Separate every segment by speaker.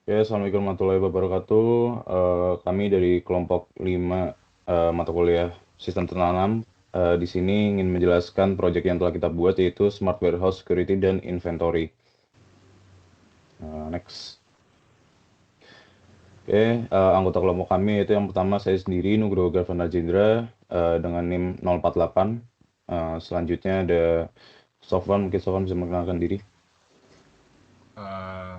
Speaker 1: Ya, Assalamualaikum warahmatullahi wabarakatuh. Kami dari kelompok 5 mata kuliah Sistem Tanam di sini ingin menjelaskan proyek yang telah kita buat yaitu Smart Warehouse Security dan Inventory. Next. Oke, anggota kelompok kami itu yang pertama saya sendiri Nugroho Gavana Jendra dengan NIM 048. Selanjutnya ada Sofwan, mungkin Sofwan bisa mengenalkan diri.
Speaker 2: Eh,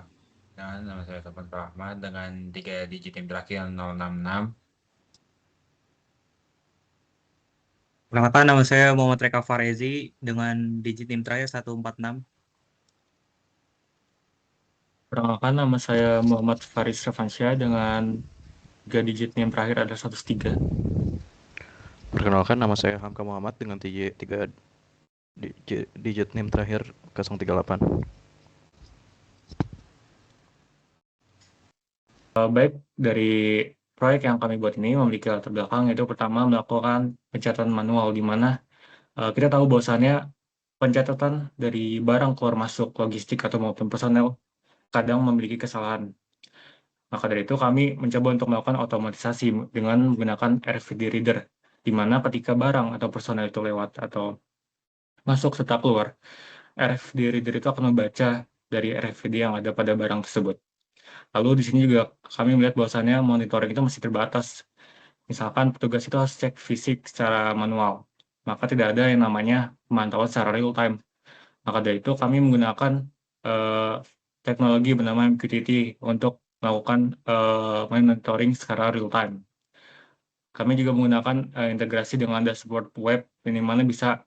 Speaker 2: dengan nama saya Sofwan Rahmat dengan 3 digit NIM terakhir 066.
Speaker 3: Perkenalkan, nama saya Muhammad Reka Farezi dengan digit NIM terakhir 146.
Speaker 4: Perkenalkan, nama saya Muhammad Faris Rafansyah dengan 3 digit NIM terakhir ada 103.
Speaker 5: Perkenalkan, nama saya Hamka Muhammad dengan 3 digit NIM terakhir 038.
Speaker 4: Baik, dari proyek yang kami buat ini memiliki latar belakang, yaitu pertama melakukan pencatatan manual, di mana kita tahu bahwasannya pencatatan dari barang keluar masuk logistik atau maupun personel kadang memiliki kesalahan. Maka dari itu kami mencoba untuk melakukan otomatisasi dengan menggunakan RFID reader, di mana ketika barang atau personel itu lewat atau masuk serta keluar, RFID reader itu akan membaca dari RFID yang ada pada barang tersebut. Lalu di sini juga kami melihat bahwasannya monitoring itu masih terbatas. Misalkan petugas itu harus cek fisik secara manual, maka tidak ada yang namanya pemantauan secara real time. Maka dari itu kami menggunakan eh, teknologi bernama MQTT untuk melakukan monitoring secara real time. Kami juga menggunakan integrasi dengan dashboard web, di mana bisa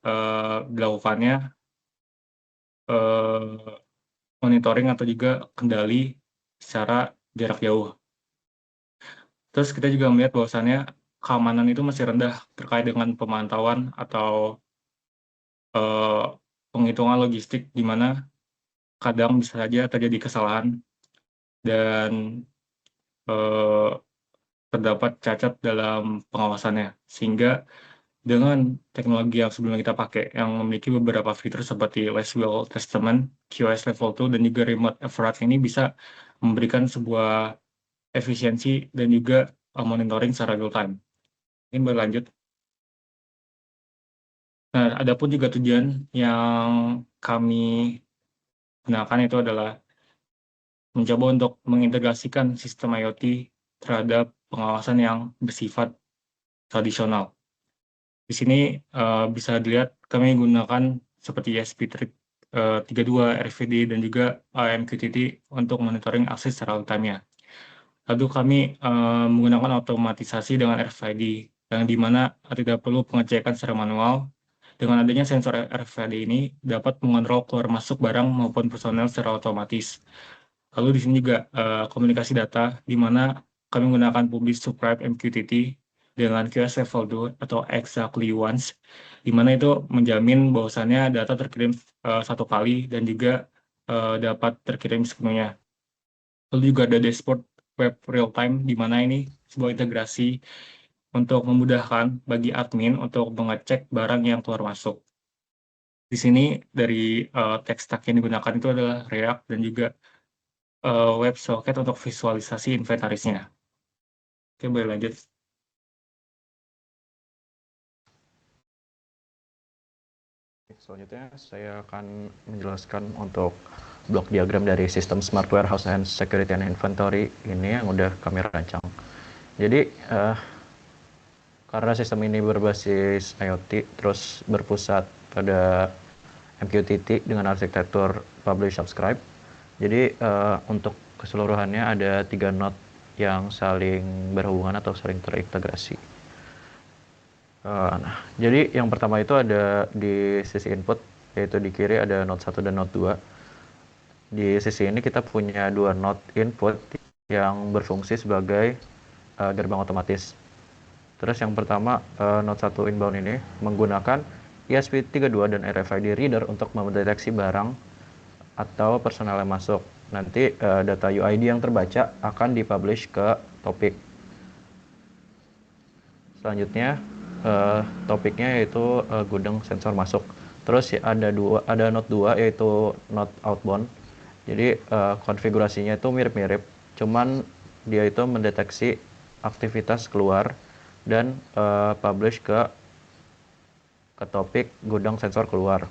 Speaker 4: dilakukannya eh, monitoring atau juga kendali secara jarak jauh. Terus kita juga melihat bahwasannya keamanan itu masih rendah terkait dengan pemantauan atau eh, penghitungan logistik, di mana kadang bisa saja terjadi kesalahan dan eh, terdapat cacat dalam pengawasannya. Sehingga dengan teknologi yang sebelumnya kita pakai, yang memiliki beberapa fitur seperti Last Will Testament, QoS Level 2, dan juga Remote Override, ini bisa memberikan sebuah efisiensi dan juga monitoring secara real time. Ini berlanjut. Nah, ada pun juga tujuan yang kami gunakan itu adalah mencoba untuk mengintegrasikan sistem IoT terhadap pengawasan yang bersifat tradisional. Di sini bisa dilihat kami gunakan seperti ESP32, RFID, dan juga MQTT untuk monitoring akses secara real-time-nya. Lalu kami menggunakan otomatisasi dengan RFID, yang dimana tidak perlu pengecekan secara manual. Dengan adanya sensor RFID ini dapat mengontrol keluar masuk barang maupun personel secara otomatis. Lalu di sini juga komunikasi data, di mana kami menggunakan publish subscribe MQTT dengan QoS level 2 atau exactly once, di mana itu menjamin bahwasannya data terkirim satu kali dan juga dapat terkirim sepenuhnya. Lalu juga ada dashboard web real time, di mana ini sebuah integrasi untuk memudahkan bagi admin untuk mengecek barang yang keluar masuk. Di sini dari tech stack yang digunakan itu adalah React dan juga WebSocket untuk visualisasi inventarisnya. Oke, boleh lanjut.
Speaker 5: Selanjutnya saya akan menjelaskan untuk blok diagram dari sistem Smart Warehouse and Security and Inventory ini yang udah kami rancang. Jadi karena sistem ini berbasis IoT terus berpusat pada MQTT dengan arsitektur publish subscribe. Jadi untuk keseluruhannya ada 3 node yang saling berhubungan atau saling terintegrasi. Nah, jadi yang pertama itu ada di sisi input, yaitu di kiri ada node 1 dan node 2. Di sisi ini kita punya 2 node input yang berfungsi sebagai gerbang otomatis. Terus yang pertama, node 1 inbound ini menggunakan ESP32 dan RFID reader untuk mendeteksi barang atau personal yang masuk. Nanti data UID yang terbaca akan dipublish ke topik. Selanjutnya topiknya yaitu gudang sensor masuk. Terus ada node 2 yaitu node outbound. Jadi konfigurasinya itu mirip-mirip, cuman dia itu mendeteksi aktivitas keluar dan publish ke topik gudang sensor keluar.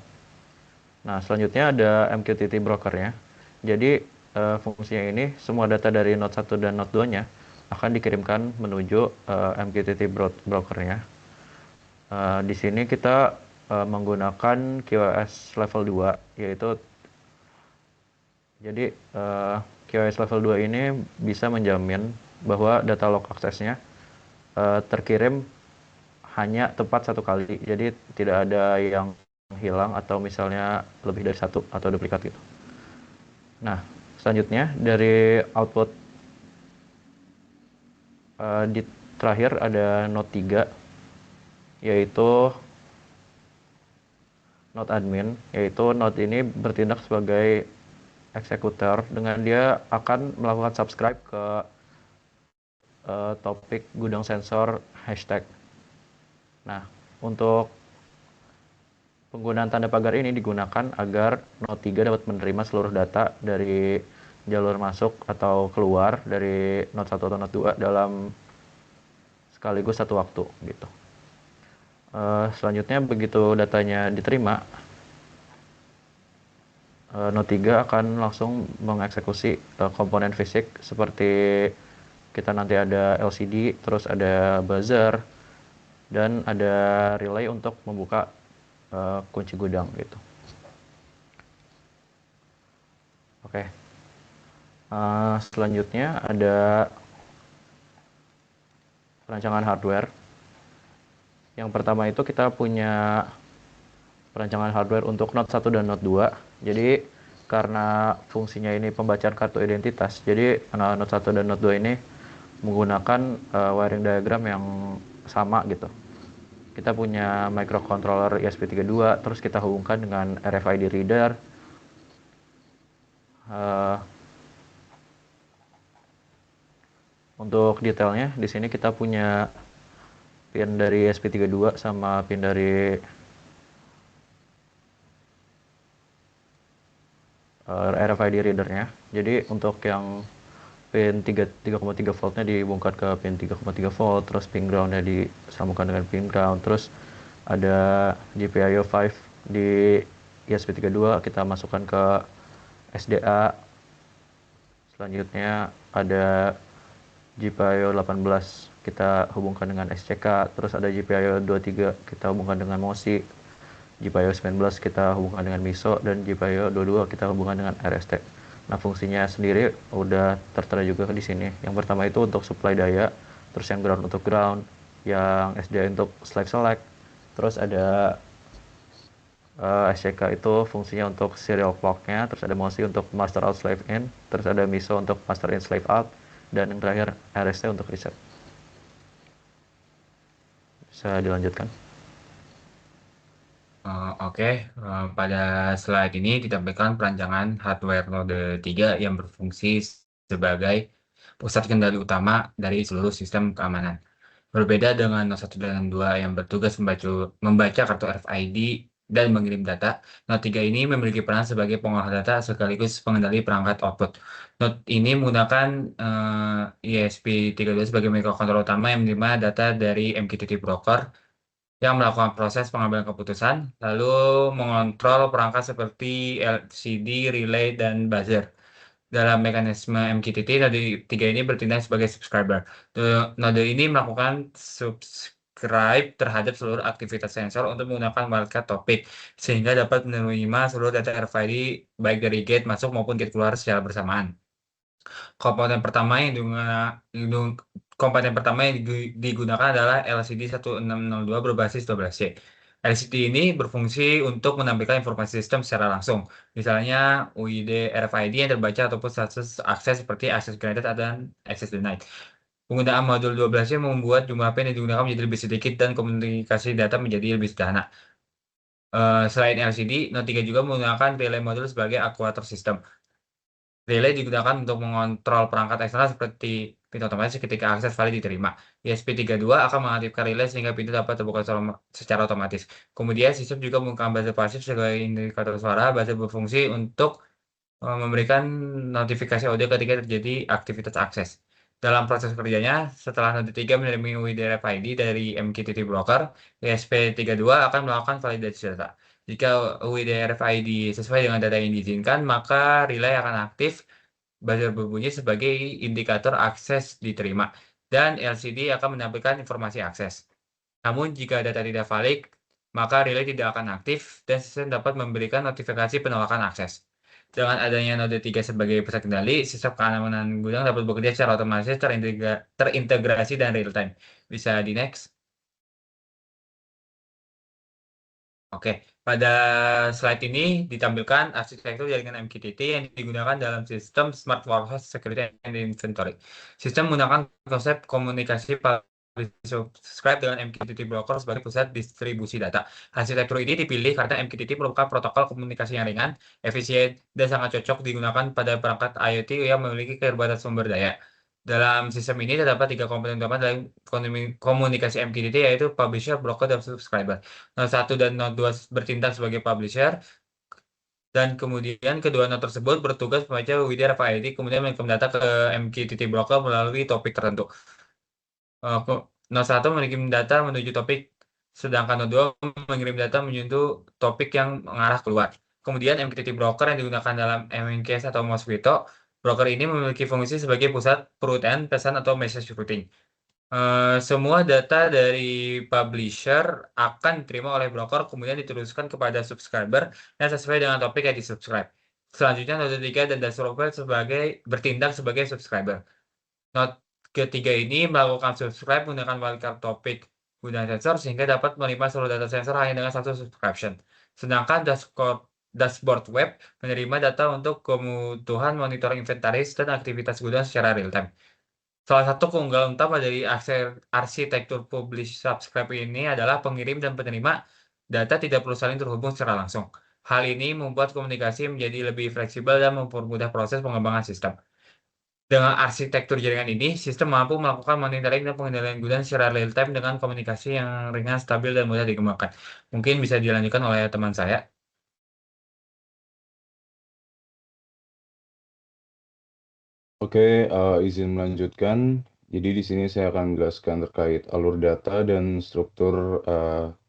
Speaker 5: Nah, selanjutnya ada MQTT brokernya. Jadi fungsinya ini semua data dari Node 1 dan Node 2-nya akan dikirimkan menuju MQTT brokernya. Di sini kita menggunakan QoS level 2, yaitu jadi QoS level 2 ini bisa menjamin bahwa data log aksesnya terkirim hanya tepat satu kali, jadi tidak ada yang hilang atau misalnya lebih dari satu atau duplikat gitu. Nah, selanjutnya dari output di terakhir ada Node 3, yaitu Node admin, yaitu Node ini bertindak sebagai eksekutor, dengan dia akan melakukan subscribe ke topik gudang sensor hashtag. Nah, untuk penggunaan tanda pagar ini digunakan agar Node 3 dapat menerima seluruh data dari jalur masuk atau keluar dari Node 1 atau Node 2 dalam sekaligus satu waktu gitu. Selanjutnya begitu datanya diterima, Node 3 akan langsung mengeksekusi komponen fisik seperti kita nanti ada LCD, terus ada buzzer, dan ada relay untuk membuka kunci gudang gitu. Oke. Selanjutnya ada perancangan hardware. Yang pertama itu kita punya perancangan hardware untuk Node 1 dan Node 2. Jadi karena fungsinya ini pembacaan kartu identitas, jadi Node 1 dan Node 2 ini menggunakan wiring diagram yang sama gitu. Kita punya microcontroller ESP32, terus kita hubungkan dengan RFID reader. Untuk detailnya, di sini kita punya pin dari ESP32 sama pin dari RFID readernya. Jadi untuk yang pin 3,3 voltnya dihubungkan ke pin 3,3 volt, terus pin groundnya disambungkan dengan pin ground, terus ada GPIO 5 di ESP32 kita masukkan ke SDA. Selanjutnya ada GPIO 18 kita hubungkan dengan SCK, terus ada GPIO 23 kita hubungkan dengan MOSI, GPIO 19 kita hubungkan dengan MISO, dan GPIO 22 kita hubungkan dengan RST. Nah, fungsinya sendiri udah tertera juga di sini. Yang pertama itu untuk supply daya, terus yang ground untuk ground, yang SDA untuk slave select, terus ada SCK itu fungsinya untuk serial clock-nya, terus ada MOSI untuk master out slave in, terus ada MISO untuk master in slave out, dan yang terakhir RST untuk reset. Bisa dilanjutkan.
Speaker 2: Oke, pada slide ini ditampilkan perancangan hardware Node 3 yang berfungsi sebagai pusat kendali utama dari seluruh sistem keamanan. Berbeda dengan Node 1 dan 2 yang bertugas membaca kartu RFID dan mengirim data, Node 3 ini memiliki peran sebagai pengolah data sekaligus pengendali perangkat output. Node ini menggunakan ESP32 sebagai microcontroller utama yang menerima data dari MQTT broker, yang melakukan proses pengambilan keputusan, lalu mengontrol perangkat seperti LCD, relay, dan buzzer. Dalam mekanisme MQTT, Node 3 ini bertindak sebagai subscriber. Node ini melakukan subscribe terhadap seluruh aktivitas sensor untuk menggunakan wildcard topik, sehingga dapat menerima seluruh data RFID baik dari gate masuk maupun gate keluar secara bersamaan. Komponen pertama yang digunakan adalah LCD 1602 berbasis 12C. LCD ini berfungsi untuk menampilkan informasi sistem secara langsung, misalnya UID RFID yang terbaca ataupun status akses seperti access granted dan access denied. Penggunaan modul 12C membuat jumlah pin yang digunakan menjadi lebih sedikit dan komunikasi data menjadi lebih sederhana. Selain LCD, Node 3 juga menggunakan relay modul sebagai aktuator sistem. Relay digunakan untuk mengontrol perangkat eksternal seperti pintu otomatis ketika akses valid diterima. ESP32 akan mengaktifkan relay sehingga pintu dapat terbuka secara otomatis. Kemudian sistem juga menggunakan buzzer pasif sebagai indikator suara. Buzzer berfungsi untuk memberikan notifikasi audio ketika terjadi aktivitas akses. Dalam proses kerjanya, setelah node 3 menerima WDRFID dari MQTT broker, ESP32 akan melakukan validasi data. Jika WDRFID sesuai dengan data yang diizinkan, maka relay akan aktif buzzer berbunyi sebagai indikator akses diterima, dan LCD akan menampilkan informasi akses. Namun, jika data tidak valid, maka relay tidak akan aktif dan sistem dapat memberikan notifikasi penolakan akses. Dengan adanya node 3 sebagai pusat kendali, sistem keamanan gudang dapat bekerja secara otomatis, terintegrasi dan real time. Bisa di next. Oke, pada slide ini ditampilkan arsitektur jaringan MQTT yang digunakan dalam sistem Smart Warehouse Security and Inventory. Sistem menggunakan konsep komunikasi subscribe dengan MQTT broker sebagai pusat distribusi data. Arsitektur ini dipilih karena MQTT merupakan protokol komunikasi yang ringan, efisien, dan sangat cocok digunakan pada perangkat IoT yang memiliki keterbatasan sumber daya. Dalam sistem ini terdapat 3 komponen utama dalam komunikasi MQTT, yaitu publisher, broker, dan subscriber. Node 1 dan Node 2 bertindak sebagai publisher, dan kemudian kedua node tersebut bertugas membaca WDRFID, kemudian mengirim data ke MQTT broker melalui topik tertentu. Node 1 mengirim data menuju topik, sedangkan Node 2 mengirim data menuju topik yang mengarah keluar. Kemudian MQTT broker yang digunakan dalam MNCase atau Mosquito, broker ini memiliki fungsi sebagai pusat perutan pesan atau message routing. Semua data dari publisher akan diterima oleh broker, kemudian diteruskan kepada subscriber yang sesuai dengan topik yang di-subscribe. Selanjutnya, node 3 dan dashboard bertindak sebagai subscriber. Node ketiga ini melakukan subscribe menggunakan wildcard topik gudang sensor sehingga dapat menerima seluruh data sensor hanya dengan satu subscription. Sedangkan dashboard web menerima data untuk kebutuhan monitoring inventaris dan aktivitas gudang secara real time. Salah satu keunggulan utama dari arsitektur publish subscribe ini adalah pengirim dan penerima data tidak perlu saling terhubung secara langsung. Hal ini membuat komunikasi menjadi lebih fleksibel dan mempermudah proses pengembangan sistem. Dengan arsitektur jaringan ini, sistem mampu melakukan monitoring dan pengendalian gudang secara real time dengan komunikasi yang ringan, stabil, dan mudah dikembangkan. Mungkin bisa dilanjutkan oleh teman saya.
Speaker 1: Oke, izin melanjutkan. Jadi di sini saya akan menjelaskan terkait alur data dan struktur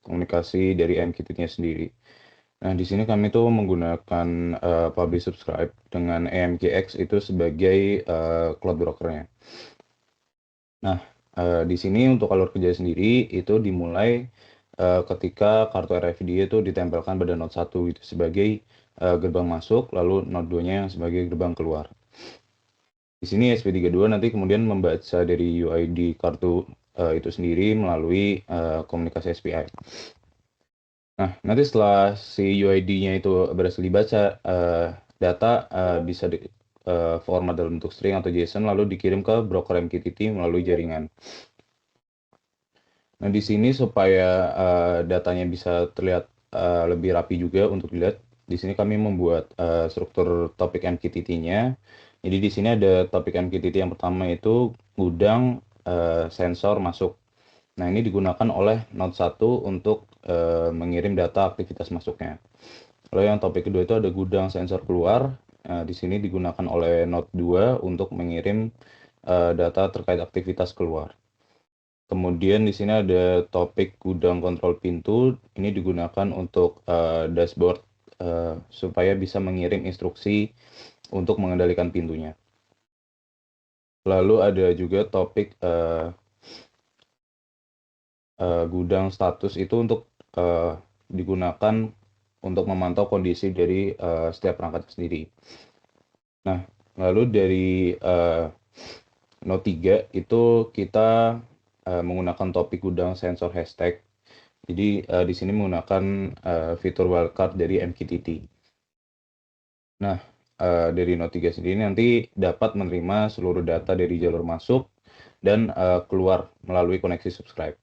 Speaker 1: komunikasi dari MQTT-nya sendiri. Nah, di sini kami tuh menggunakan publish subscribe dengan AMQX itu sebagai cloud broker-nya. Nah, di sini untuk alur kerja sendiri itu dimulai ketika kartu RFID itu ditempelkan pada node 1 itu sebagai gerbang masuk, lalu node 2-nya yang sebagai gerbang keluar. Di sini ESP32 nanti kemudian membaca dari UID kartu itu sendiri melalui komunikasi SPI. Nah, nanti setelah si UID-nya itu berhasil dibaca, data bisa format dalam bentuk string atau JSON lalu dikirim ke broker MQTT melalui jaringan. Nah, di sini supaya datanya bisa terlihat lebih rapi juga untuk dilihat, di sini kami membuat struktur topik MQTT-nya. Jadi di sini ada topik MQTT yang pertama itu gudang sensor masuk. Nah, ini digunakan oleh node 1 untuk mengirim data aktivitas masuknya. Lalu yang topik kedua itu ada gudang sensor keluar. Di sini digunakan oleh node 2 untuk mengirim data terkait aktivitas keluar. Kemudian di sini ada topik gudang kontrol pintu. Ini digunakan untuk dashboard supaya bisa mengirim instruksi untuk mengendalikan pintunya. Lalu ada juga topik gudang status itu untuk digunakan untuk memantau kondisi dari setiap perangkat sendiri. Nah, lalu dari node 3 itu kita menggunakan topik gudang sensor hashtag. Jadi di sini menggunakan fitur wildcard dari MQTT. Nah, dari node 3 sendiri nanti dapat menerima seluruh data dari jalur masuk dan keluar melalui koneksi subscribe.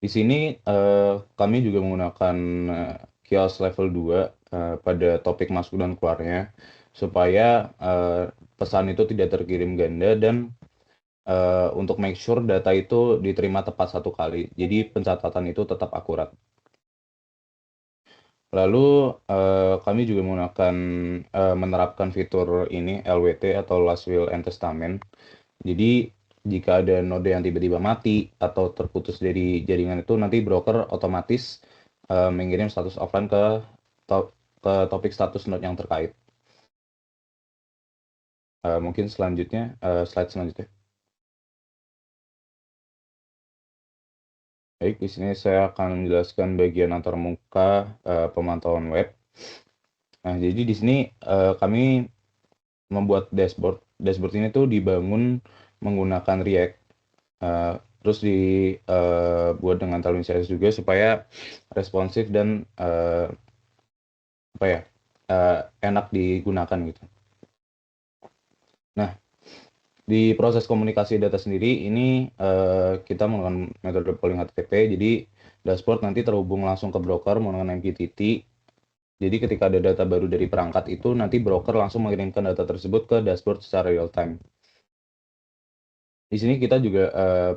Speaker 1: Di sini kami juga menggunakan kios level 2 pada topik masuk dan keluarnya supaya pesan itu tidak terkirim ganda dan untuk make sure data itu diterima tepat satu kali. Jadi pencatatan itu tetap akurat. Lalu kami juga menggunakan menerapkan fitur ini LWT atau Last Will and Testament. Jadi jika ada node yang tiba-tiba mati atau terputus dari jaringan itu, nanti broker otomatis mengirim status offline ke topik status node yang terkait. Mungkin selanjutnya, slide selanjutnya. Baik, di sini saya akan menjelaskan bagian antarmuka pemantauan web. Nah, jadi di sini kami membuat dashboard. Dashboard ini tuh dibangun menggunakan React. Terus dibuat dengan Tailwind CSS juga supaya responsif dan enak digunakan gitu. Nah, di proses komunikasi data sendiri ini kita menggunakan metode polling HTTP. Jadi dashboard nanti terhubung langsung ke broker menggunakan MQTT. Jadi ketika ada data baru dari perangkat itu, nanti broker langsung mengirimkan data tersebut ke dashboard secara real time. Di sini kita juga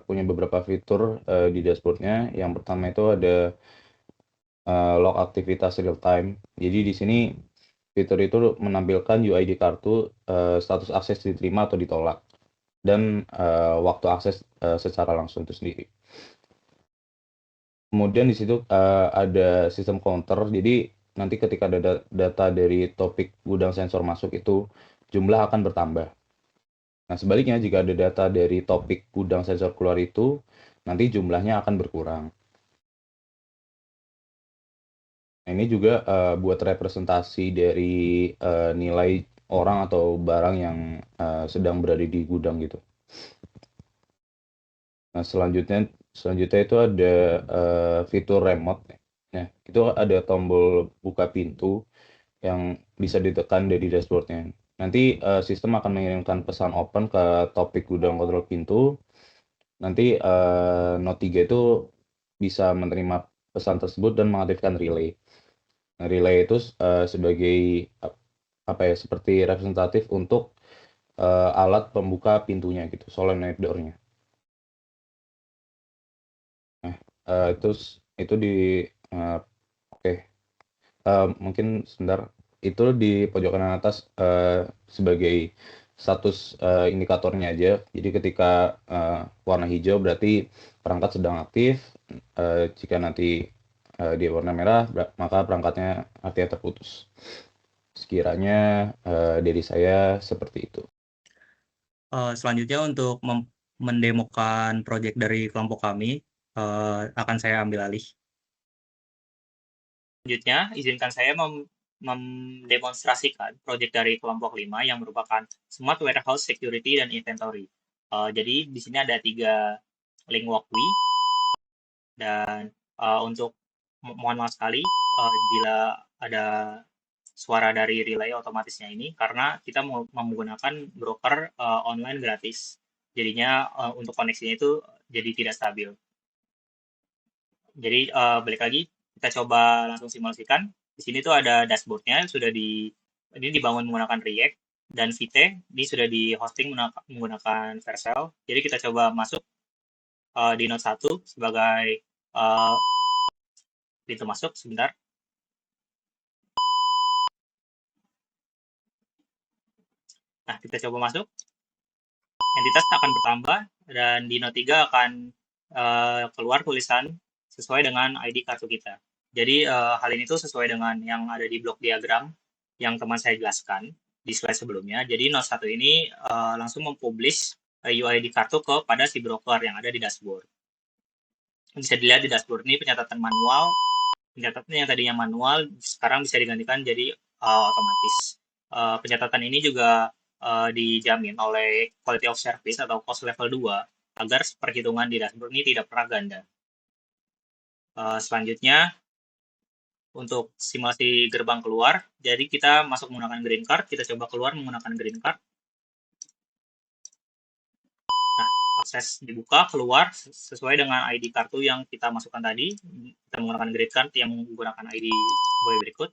Speaker 1: punya beberapa fitur di dashboardnya. Yang pertama itu ada log aktivitas real time. Jadi di sini fitur itu menampilkan UID kartu, status akses diterima atau ditolak, dan waktu akses secara langsung itu sendiri. Kemudian di situ ada sistem counter. Jadi nanti ketika ada data dari topik gudang sensor masuk itu jumlah akan bertambah. Nah, sebaliknya jika ada data dari topik gudang sensor keluar itu nanti jumlahnya akan berkurang. Nah, ini juga buat representasi dari nilai orang atau barang yang sedang berada di gudang gitu. Nah, selanjutnya itu ada fitur remote. Nah, itu ada tombol buka pintu yang bisa ditekan dari dashboardnya. Nanti sistem akan mengirimkan pesan open ke topik gudang kontrol pintu. Nanti Node 3 itu bisa menerima pesan tersebut dan mengaktifkan relay. Nah, relay itu sebagai seperti representatif untuk alat pembuka pintunya gitu, solenoid door-nya. Nah, itu di oke. Mungkin sebentar, itu di pojok kanan atas sebagai status indikatornya aja. Jadi ketika warna hijau berarti perangkat sedang aktif. Jika nanti dia warna merah, maka perangkatnya artinya terputus. Sekiranya dari saya seperti itu.
Speaker 3: Selanjutnya untuk mendemokan proyek dari kelompok kami, akan saya ambil alih. Selanjutnya, izinkan saya mendemonstrasikan proyek dari kelompok 5 yang merupakan Smart Warehouse Security dan Inventory. Jadi di sini ada 3 link walkway, dan untuk mohon maaf sekali bila ada suara dari relay otomatisnya ini, karena kita menggunakan broker online gratis. Jadinya untuk koneksinya itu jadi tidak stabil. Jadi balik lagi, kita coba langsung simulasikan. Di sini tuh ada dashboardnya, ini dibangun menggunakan React, dan Vite ini sudah di hosting menggunakan Vercel. Jadi kita coba masuk di Node 1 sebagai pintu masuk. Sebentar. Nah, kita coba masuk. Entitas akan bertambah, dan di Node 3 akan keluar tulisan sesuai dengan ID kartu kita. Jadi hal ini tuh sesuai dengan yang ada di blok diagram yang teman saya jelaskan di slide sebelumnya. Jadi Node 1 ini langsung mempublish UID kartu kepada si broker yang ada di dashboard. Bisa dilihat di dashboard ini pencatatan manual. Pencatatan yang tadinya manual sekarang bisa digantikan jadi otomatis. Pencatatan ini juga dijamin oleh quality of service atau cost level 2 agar perhitungan di dashboard ini tidak pernah ganda. Selanjutnya, untuk simulasi gerbang keluar, jadi kita masuk menggunakan green card, kita coba keluar menggunakan green card. Nah, akses dibuka, keluar sesuai dengan ID kartu yang kita masukkan tadi. Kita menggunakan green card yang menggunakan ID sebagai berikut.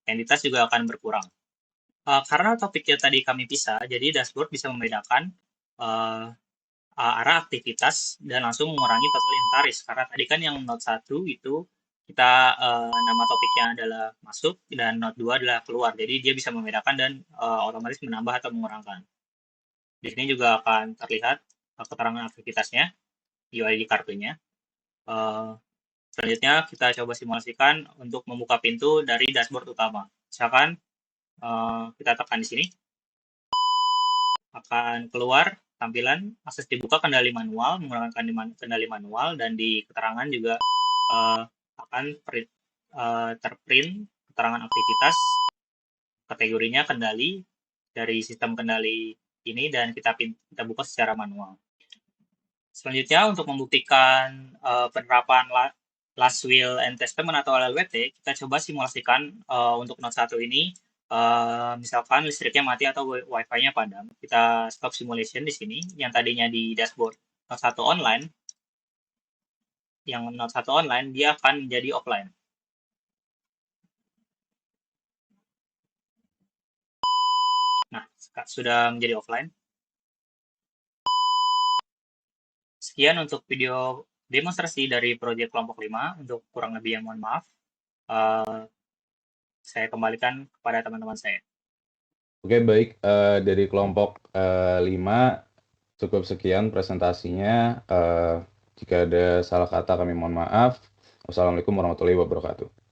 Speaker 3: Entitas juga akan berkurang. Karena topiknya tadi kami pisah, jadi dashboard bisa membedakan arah aktivitas dan langsung mengurangi total inventaris. Karena tadi kan yang Node 1 itu kita nama topiknya adalah masuk dan Note 2 adalah keluar. Jadi dia bisa membedakan dan otomatis menambah atau mengurangkan. Di sini juga akan terlihat keterangan aktivitasnya, UID kartunya. Selanjutnya kita coba simulasikan untuk membuka pintu dari dashboard utama. Misalkan kita tekan di sini, akan keluar tampilan akses dibuka kendali manual, menggunakan kendali manual, dan di keterangan juga akan terprint keterangan aktivitas, kategorinya kendali dari sistem kendali ini, dan kita buka secara manual. Selanjutnya untuk membuktikan penerapan last will and testament atau LLWT, kita coba simulasikan untuk Note 1 ini. Misalkan listriknya mati atau wifi-nya padam, kita stop simulation di sini. Yang tadinya di dashboard Note 1 online, yang Note 1 online dia akan menjadi offline. Nah, sudah menjadi offline. Sekian untuk video demonstrasi dari proyek kelompok 5. Untuk kurang lebih yang mohon maaf. Saya kembalikan kepada teman-teman saya.
Speaker 1: Oke, baik. Dari kelompok 5, cukup sekian presentasinya. Jika ada salah kata kami mohon maaf. Wassalamualaikum warahmatullahi wabarakatuh.